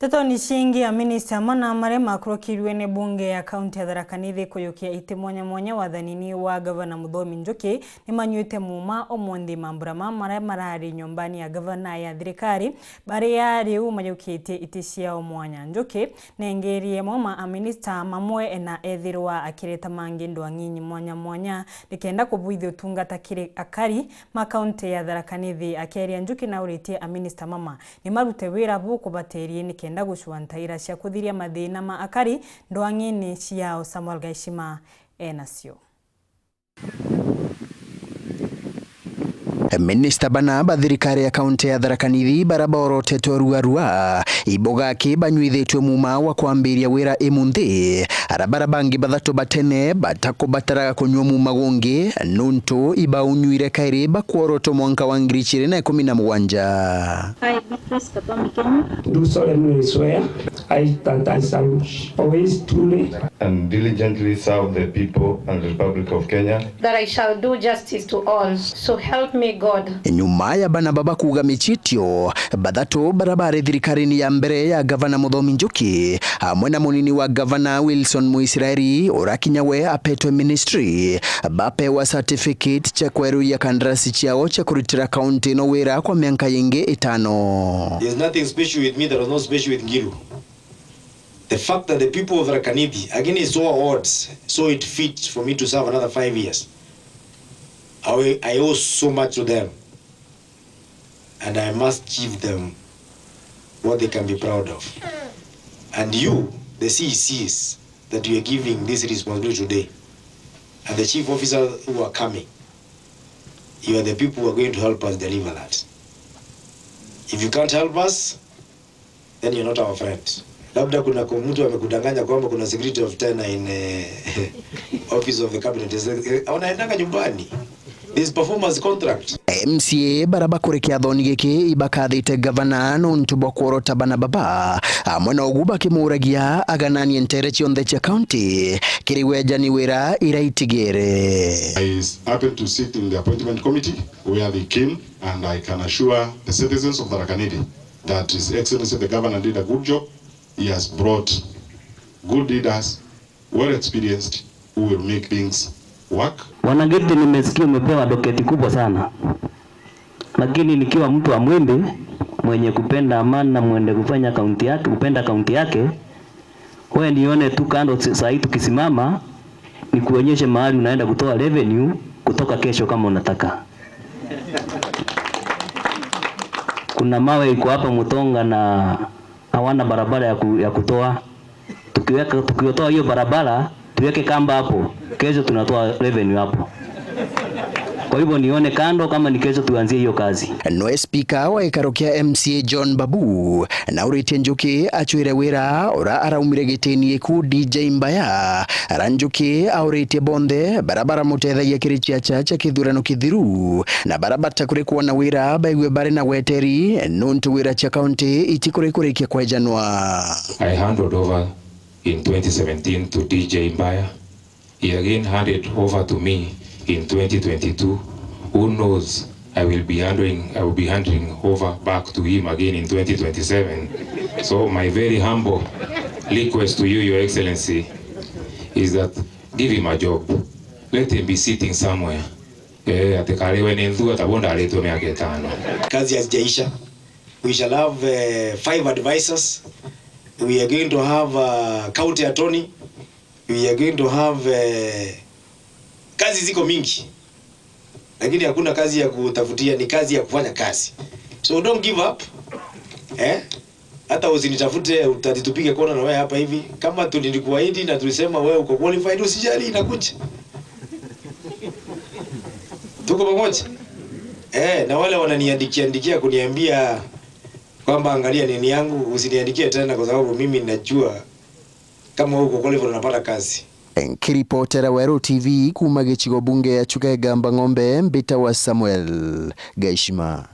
Tetoni shingi AMINISTA mana marema kurokirwe ne bunge ya kaunti ya Tharaka Nithi kuyukia ite mwanya wathanini wa gavana Muthomi NJUKI nimanyuite Muuma omondi mambura marari nyumbani ya gavana ya thirikari bari ya riu mayukitie ite cia MWANYA. NJUKI nengerie Muuma AMINISTA mamwe na ethirwa akireta mangi NDWANGI mwanya nikenda kubuithia Utungata kiri akari ma kaunti ya Tharaka Nithi akeria NJUKI na uritie AMINISTA mama ni marute wira bu kubaterie nikenda gushuantaira cia kuthiria mathina ma akari NDWANGI-ini ciao. Samuel Gaishima enasio. Minista bana bathirikari ya kaunti ya Tharaka Nithi barabara teto ruarua iboga ke banyuithitwe Muuma wa kwambiria wira imunthi arabara bangi bathatu batene batakubatara kunywa Muuma gongi nuntu ibaunyuire kairi bakworoto mwanka wa 2017. Do solemnly swear that I shall always truly and diligently serve the people and the Republic of Kenya, that I shall do justice to all, so help me God. Nyuma ya bana baba kuga michitio bathatu barabara thirikari ya mbere ya gavana Muthomi NJUKI hamwe na munini wa gavana Wilson Muisraeli orakinyawe apetwe ministry bapewa certificate cha kweruya kandarasi ciao cha kurutira county no wira kwa miaka yengi 5. There's nothing special with me that was not special with Ngilu. The fact that the people of Tharaka Nithi again is so odds, so it fit for me to serve another 5 years. I owe so much to them, and I must give them what they can be proud of. And you, the CECs, that you are giving this responsibility today, and the chief officers who are coming, you are the people who are going to help us deliver that. If you can't help us, then you're not our friend. Labda kuna mtu amekudanganya kwamba kuna secretary of tenure in office of the cabinet. Anaendanga nyumbani. This performance contract. MCA baraba kurekia thoni giki ibakathite gavana nuntu bokworota bana baba amwana oguba kimuragia aganani entere cionthe cia county kiriwejani wira iraitigere. I happen to sit in the appointment committee where they came, and I can assure the citizens of Tharaka Nithi that His Excellency the Governor did a good job. He has brought good leaders, well experienced, who will make things work. Wanageti nimesikia umepewa doketi kubwa sana. Lakini nikiwa mtu wa Mwembe mwenye kupenda amani na mwende kufanya kaunti yake, kupenda kaunti yake, wewe nione tu kando saa hii tukisimama ni kuonyeshe mahali unaenda kutoa revenue kutoka kesho kama unataka. Kuna mawe iko hapa Mutonga na hawana barabara ya kutoa. Tukiotoa hiyo barabara tuweke kamba hapo, kesho tunatoa revenue hapo. Kwa hivyo nione kando kama ni kesho tuanzie hiyo kazi. No speaker wa ikarokia MCA John Babu na uritie NJUKI achwire wira ora araumire gitini ku DJ Mbaya NJUKI auritie bonde barabara mutethagia kirichia cha kithurano kithiru na barabara kuri kuona wira baigwe bari na weteri nuntu wira cha county itikuri kurikia kwa January. I handed over in 2017 to DJ Mbaya. He again handed over to me in 2022. Who knows, I will be handing over back to him again in 2027. So my very humble request to you, Your Excellency, is that give him a job. Let him be sitting somewhere. Kazi hazijaisha. We shall have 5 advisors. We are going to have a county attorney. We are going to have kazi ziko mingi. Lakini hakuna kazi ya kutafutia, ni kazi ya kufanya kazi. So don't give up. Hata usinitafute utatupige kona na wewe hapa hivi. Kama tulikuahidi na tulisema wewe uko qualified, usijali, inakuja. Tuko pamoja. Na wale wananiandikia kuniambia kwamba angalia nini yangu, usiniandikie tena kwa sababu mimi ninajua kama uko qualified unapata kazi. Kiripotera Weru TV kuma gichigo bunge ya Chukegamba Ng'ombe mbita wa Samuel Gaishima.